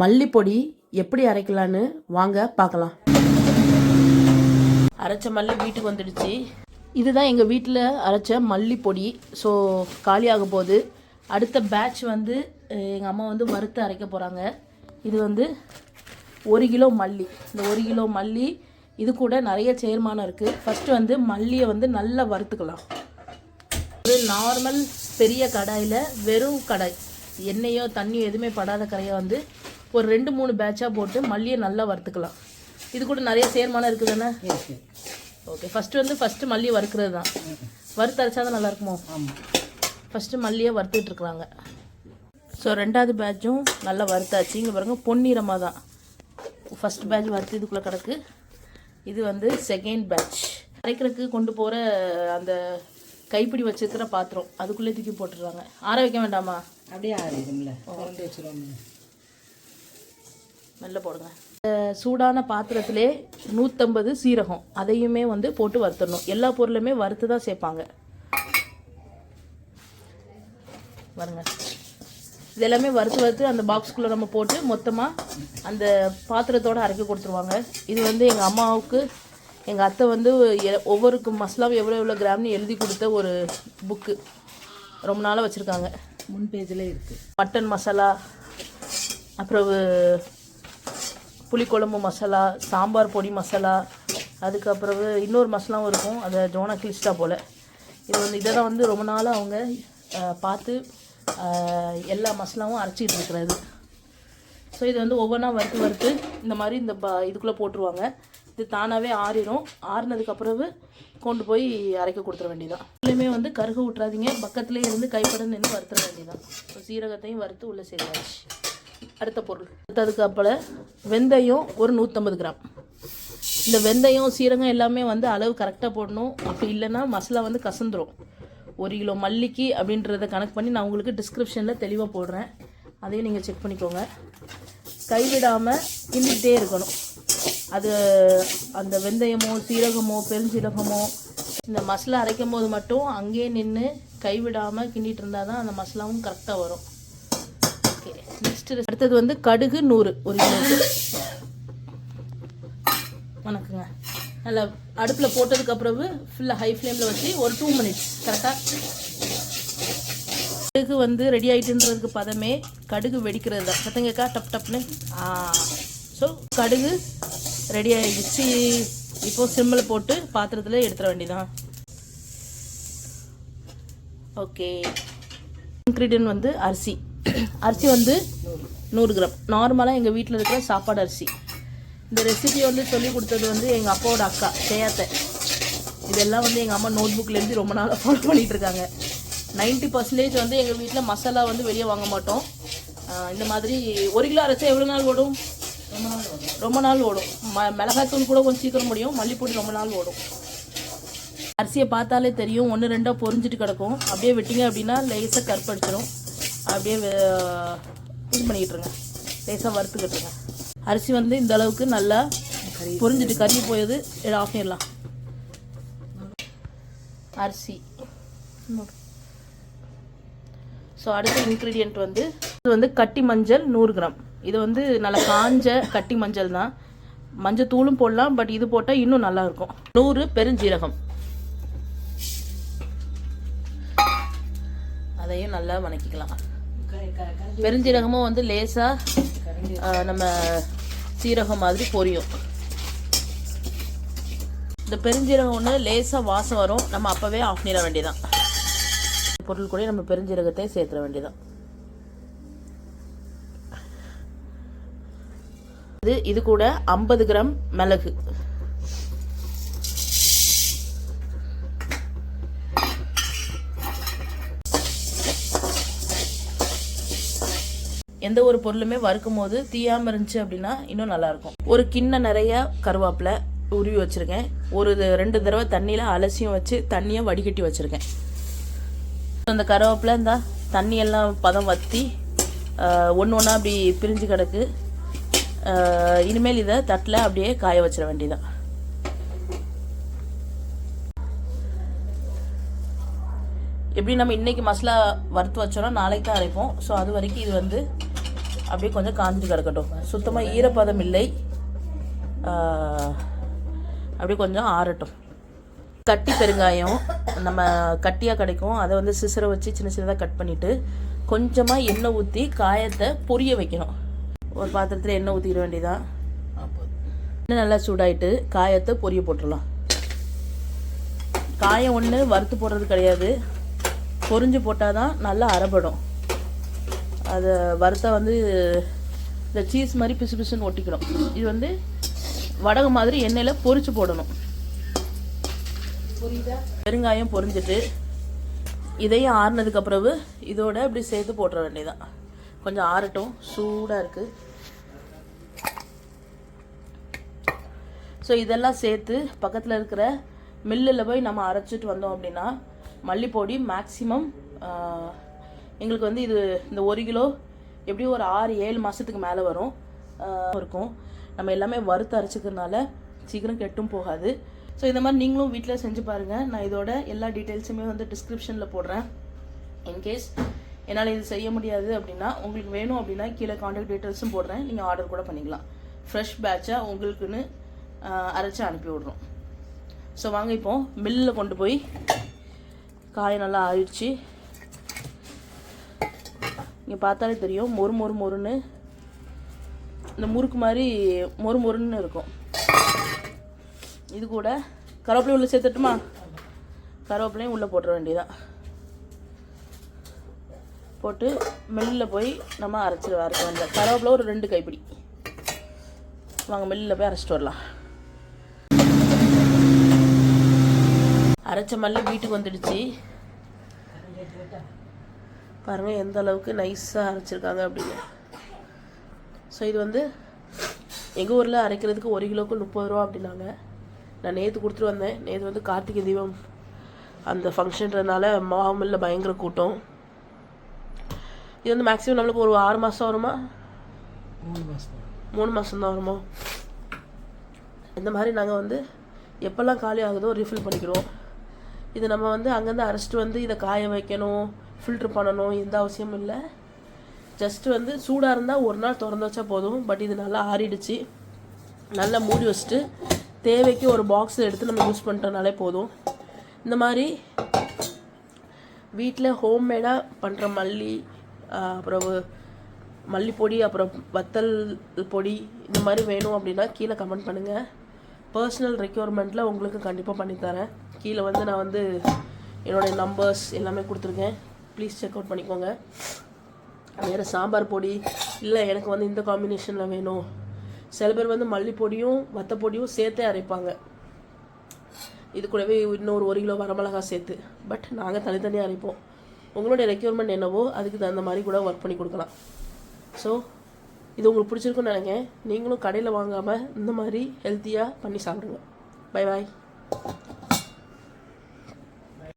மல்லிப்பொடி எப்படி அரைக்கலான்னு வாங்க பார்க்கலாம். அரைச்ச மல்லி வீட்டுக்கு வந்துடுச்சு. இதுதான் எங்கள் வீட்டில் அரைச்ச மல்லிப்பொடி. ஸோ காலியாக போகுது. அடுத்த பேட்ச் வந்து எங்கள் அம்மா வந்து வறுத்து அரைக்க போகிறாங்க. இது வந்து 1 கிலோ மல்லி. இந்த 1 கிலோ மல்லி இது கூட நிறைய சேர்மானம் இருக்குது. ஃபஸ்ட்டு வந்து மல்லியை வந்து நல்லா வறுத்துக்கலாம். ஒரு நார்மல் பெரிய கடாயில், வெறும் கடாய், எண்ணெயோ தண்ணியோ எதுவுமே படாத கரையை வந்து ஒரு 2-3 பேட்சாக போட்டு மல்லியை நல்லா வறுத்துக்கலாம். இது கூட நிறைய சேர்மானம் இருக்குது தானே? ஓகே, ஃபஸ்ட்டு மல்லியை வறுக்கிறது தான். வறுத்து அரைச்சா தான் நல்லாயிருக்குமோ? ஃபஸ்ட்டு மல்லியை வறுத்துட்ருக்குறாங்க. ஸோ 2வது பேட்சும் நல்லா வறுத்தாச்சு. இங்கே பாருங்கள், பொன்னிறமாக தான். ஃபஸ்ட் பேட்ச் வறுத்து இதுக்குள்ளே கிடக்கு. இது வந்து செகண்ட் பேட்ச். அரைக்கிறதுக்கு கொண்டு போகிற அந்த கைப்பிடி வச்சுருக்கிற பாத்திரம், அதுக்குள்ளே தூக்கி போட்டுடுறாங்க. ஆற வைக்க வேண்டாமா? அப்படியே ஆறிடுங்கள, வச்சுருவாங்க. மெல்ல போடுங்க. சூடான பாத்திரத்திலே 150 சீரகம், அதையுமே வந்து போட்டு வறுத்துடணும். எல்லா பொருளுமே வறுத்து தான் சேர்ப்பாங்க. பாருங்க, இது எல்லாமே வறுத்து அந்த பாக்ஸ்குள்ளே நம்ம போட்டு மொத்தமாக அந்த பாத்திரத்தோடு அரைக்க கொடுத்துருவாங்க. இது வந்து எங்கள் அம்மாவுக்கு எங்கள் அத்தை வந்து ஒவ்வொரு மசாலாவும் எவ்வளோ கிராம்னு எழுதி கொடுத்த ஒரு புக்கு ரொம்ப நாளாக வச்சுருக்காங்க. முன் பேஜில் இருக்குது. மட்டன் மசாலா, அப்புறம் புளிக்குழம்பு மசாலா, சாம்பார் பொடி மசாலா, அதுக்கப்புறம் இன்னொரு மசாலாவும் இருக்கும். அதை ஜோனா கிளிஸ்டா போல். இது வந்து இதை தான் வந்து ரொம்ப நாளாக அவங்க பார்த்து எல்லா மசாலாவும் அரைச்சிட்டு இருக்கிறது. ஸோ இது வந்து ஒவ்வொன்றா வறுத்து இந்த மாதிரி இந்த இதுக்குள்ளே போட்டுருவாங்க. இது தானாகவே ஆறிடும். ஆறினதுக்கப்புறம் கொண்டு போய் அரைக்க கொடுத்துட வேண்டியதான். இதுலேயுமே வந்து கருக விட்றாதீங்க, பக்கத்துலேயே இருந்து கைப்பட நின்று வறுத்துட வேண்டியதான். ஸோ சீரகத்தையும் வறுத்து உள்ளே சேர்த்தாச்சு. அடுத்த பொருள் அதுக்கப்புறம் வெந்தயம் ஒரு 150 கிராம். இந்த வெந்தயம் சீரகம் எல்லாமே வந்து அளவு கரெக்டாக போடணும். அப்படி இல்லைன்னா மசாலா வந்து கசந்துரும். 1 கிலோ மல்லிக்கு அப்படின்றத கணக்கு பண்ணி நான் உங்களுக்கு டிஸ்கிரிப்ஷனில் தெளிவாக போடுறேன். அதையும் நீங்கள் செக் பண்ணிக்கோங்க. கைவிடாமல் கிண்டிக்கிட்டே இருக்கணும். அது அந்த வெந்தயமோ சீரகமோ பெருஞ்சீரகமோ இந்த மசாலா அரைக்கும் போது மட்டும் அங்கேயே நின்று கைவிடாமல் கிண்டிகிட்டு இருந்தால் தான் அந்த மசாலாவும் கரெக்டாக வரும். ஓகே, நெக்ஸ்ட்டு அடுத்தது வந்து கடுகு 100 1 கிலோக்கு. வணக்கங்க. நல்லா அடுப்பில் போட்டதுக்கப்புறம் ஃபுல்லாக ஹை ஃப்ளேமில் வச்சு ஒரு 2 மினிட்ஸ் கரெக்டாக. கடுகு வந்து ரெடி ஆகிட்டுன்றதுக்கு பதமே கடுகு வெடிக்கிறது தான். சத்தங்கக்கா டப் டப்னு. ஸோ கடுகு ரெடி ஆகிடுச்சு. இப்போது சிம்மில் போட்டு பாத்திரத்தில் எடுத்துட வேண்டியதான். ஓகே, இன்க்ரீடியன்ட் வந்து அரிசி வந்து 100 கிராம். நார்மலாக எங்கள் வீட்டில் இருக்கிற சாப்பாடு அரிசி. இந்த ரெசிபியை வந்து சொல்லி கொடுத்தது வந்து எங்கள் அப்பாவோட அக்கா சேயாத்தை. இதெல்லாம் வந்து எங்கள் அம்மா நோட் புக்கில் எழுதி ரொம்ப நாளாக ஃபாலோ பண்ணிகிட்டு இருக்காங்க. 90% வந்து எங்கள் வீட்டில் மசாலா வந்து வெளியே வாங்க மாட்டோம். இந்த மாதிரி 1 கிலோ அரைச்சா எவ்வளோ நாள் ஓடும்? ரொம்ப நாள் ஓடும். மிளகாத்தூள் கூட கொஞ்சம் சீக்கிரம் முடியும். மல்லிப்பொடி ரொம்ப நாள் ஓடும். அரிசியை பார்த்தாலே தெரியும், 1-2 பொரிஞ்சிட்டு கிடக்கும். அப்படியே விட்டிங்க அப்படின்னா லேசாக கருப்படிச்சிடும். அப்படியே இது பண்ணிக்கிட்டுருங்க, லேசாக வறுத்துக்கிட்டுருங்க. அரிசி வந்து இந்த அளவுக்கு நல்லா பொரிஞ்சிட்டு கறி போயது ஆஃப் பண்ணிடலாம். அரிசி. ஸோ அடுத்த இன்க்ரீடியண்ட் வந்து இது வந்து கட்டி மஞ்சள் 100 கிராம். இது வந்து நல்லா காஞ்ச கட்டி மஞ்சள் தான். மஞ்சள் தூளும் போடலாம், பட் இது போட்டால் இன்னும் நல்லாயிருக்கும். 100 பெருஞ்சீரகம், அதையும் நல்லா வணக்கிக்கலாம். பெருஞ்சீரகமும் வந்து லேசாக நம்ம சீரகம் மாதிரி பொரியும். இந்த பெருஞ்சீரகம் ஒன்று லேசாக வாசம் வரும். நம்ம அப்போவே ஆஃப் பண்ணிட வேண்டியதான். பொருள் கூட நம்ம பெருஞ்சீரகத்தை சேர்த்துட வேண்டியதான். இது கூட 50 கிராம் மிளகு. எந்த ஒரு பொருளுமே வறுக்கும் போது தீயாமல் இருந்துச்சு அப்படின்னா இன்னும் நல்லாயிருக்கும். ஒரு கிண்ணம் நிறைய கருவேப்பிலை உருவி வச்சுருக்கேன். ஒரு 2 தடவை தண்ணியில் அலசியும் வச்சு தண்ணியை வடிகட்டி வச்சுருக்கேன். அந்த கருவேப்பிலை இந்த தண்ணியெல்லாம் பதம் வற்றி ஒன்று ஒன்றா அப்படி பிரிஞ்சு கிடக்கு. இனிமேல் இதை தட்டில் அப்படியே காய வச்சிட வேண்டியதான். எப்படி நம்ம இன்றைக்கி மசாலா வறுத்து வச்சோன்னா நாளைக்கு தான் அரைப்போம். ஸோ அது வரைக்கும் இது வந்து அப்படியே கொஞ்சம் காஞ்சி கிடக்கட்டும். சுத்தமாக ஈரப்பதம் இல்லை, அப்படியே கொஞ்சம் ஆறட்டும். கட்டி பெருங்காயம் நம்ம கட்டியாக கிடைக்கும், அதை வந்து சிசரை வச்சு சின்ன சின்னதாக கட் பண்ணிவிட்டு கொஞ்சமாக எண்ணெய் ஊற்றி காயத்தை பொரிய வைக்கணும். ஒரு பாத்திரத்தில் எண்ணெய் ஊற்றிட வேண்டியதான். எண்ணெய் நல்லா சூடாயிட்டு காயத்தை பொரிய போட்டுடலாம். காயம் ஒன்று வறுத்து போடுறது கிடையாது, பொரிஞ்சு போட்டால் தான் நல்லா அரைப்படும். அதை வறுத்தா வந்து இந்த சீஸ் மாதிரி பிசு பிசுன்னு ஒட்டிக்கணும். இது வந்து வடகு மாதிரி எண்ணெயில் பொரிச்சு போடணும். பெருங்காயம் பொரிஞ்சிட்டு இதையும் ஆறுனதுக்கு பிறகு இதோட இப்படி சேர்த்து போட்டுற வேண்டியதான். கொஞ்சம் ஆறட்டும், சூடாக இருக்குது. ஸோ இதெல்லாம் சேர்த்து பக்கத்தில் இருக்கிற மில்லில் போய் நம்ம அரைச்சிட்டு வந்தோம் அப்படின்னா மல்லிப்பொடி மேக்ஸிமம் எங்களுக்கு வந்து இது இந்த 1 கிலோ எப்படியும் ஒரு 6-7 மாதத்துக்கு மேலே வரும் இருக்கும். நம்ம எல்லாமே வறுத்து அரைச்சிக்கிறதுனால சீக்கிரம் கெட்டும் போகாது. ஸோ இந்த மாதிரி நீங்களும் வீட்டில் செஞ்சு பாருங்கள். நான் இதோட எல்லா டீட்டெயில்ஸுமே வந்து டிஸ்கிரிப்ஷனில் போடுறேன். இன்கேஸ் என்னால் இது செய்ய முடியாது அப்படின்னா உங்களுக்கு வேணும் அப்படின்னா கீழே கான்டாக்ட் டீட்டெயில்ஸும் போடுறேன், நீங்கள் ஆர்டர் கூட பண்ணிக்கலாம். ஃப்ரெஷ் பேட்சாக உங்களுக்குன்னு அரைச்சி அனுப்பி விட்றோம். ஸோ வாங்க இப்போ மில்லில் கொண்டு போய் காய் நல்லா ஆயிடுச்சு. இங்கே பார்த்தாலே தெரியும் மொறு மொறு மொறுன்னு, இந்த முறுக்கு மாதிரி மொறு மொறுன்னு இருக்கும். இது கூட கருவேப்பிலையும் உள்ளே சேர்த்துட்டுமா? கருவேப்பிலையும் உள்ளே போட்டுற வேண்டியதான். போட்டு மில்லில் போய் நம்ம அரைச்சி அரைக்க வேண்டியது. கருவேப்பிலை ஒரு 2 கைப்பிடி. வாங்க மில்லில் போய் அரைச்சிட்டு வரலாம். அரைச்ச மல்லி வீட்டுக்கு வந்துடுச்சு. பாருங்கள் எந்த அளவுக்கு நைஸாக அரைச்சிருக்காங்க அப்படின்னு. ஸோ இது வந்து எங்கள் ஊரில் அரைக்கிறதுக்கு 1 கிலோக்கு 30 ரூபா அப்படின்னாங்க. நான் நேற்று கொடுத்துட்டு வந்தேன். நேற்று வந்து கார்த்திகை தீபம் அந்த ஃபங்க்ஷன்றதுனால மாவுமில்ல பயங்கர கூட்டம். இது வந்து மேக்ஸிமம் நம்மளுக்கு ஒரு 6 மாதம் வருமா? 3 மாதம் தான் வருமா? இந்த மாதிரி நாங்கள் வந்து எப்போல்லாம் காலி ஆகுதோ ரீஃபில் பண்ணிக்கிறோம். இது நம்ம வந்து அங்கேருந்து அரைச்சிட்டு வந்து இதை காய வைக்கணும், ஃபில்ட்ரு பண்ணணும், எந்த அவசியமும் இல்லை. ஜஸ்ட்டு வந்து சூடாக இருந்தால் ஒரு நாள் திறந்து வச்சா போதும். பட் இது நல்லா ஆறிடுச்சு. நல்லா மூடி வச்சுட்டு தேவைக்கு ஒரு பாக்ஸ் எடுத்து நம்ம யூஸ் பண்ணிட்டோம்னாலே போதும். இந்த மாதிரி வீட்டில் ஹோம்மேடாக பண்ணுற மல்லி, அப்புறம் மல்லிப்பொடி, அப்புறம் வத்தல் பொடி இந்த மாதிரி வேணும் அப்படின்னா கீழே கமெண்ட் பண்ணுங்கள். பர்சனல் ரெக்யர்மெண்ட்டில் உங்களுக்கு கண்டிப்பாக பண்ணித்தரேன். கீழே வந்து நான் வந்து என்னோடய நம்பர்ஸ் எல்லாமே கொடுத்துருக்கேன், ப்ளீஸ் செக் அவுட் பண்ணிக்கோங்க. வேறு சாம்பார் பொடி இல்லை எனக்கு வந்து இந்த காம்பினேஷனில் வேணும். சில பேர் வந்து மல்லிப்பொடியும் வத்தப்பொடியும் சேர்த்தே அரைப்பாங்க, இது கூடவே இன்னொரு 1 கிலோ வரமிளகா சேர்த்து. பட் நாங்கள் தனித்தனியாக அரைப்போம். உங்களுடைய ரெக்யர்மெண்ட் என்னவோ அதுக்கு தகுந்த மாதிரி கூட ஒர்க் பண்ணி கொடுக்கலாம். ஸோ இது உங்களுக்கு பிடிச்சிருக்குன்னு நினைக்கிறேன். நீங்களும் கடையில் வாங்காமல் இந்த மாதிரி ஹெல்த்தியாக பண்ணி சாப்பிடுங்க. Bye bye.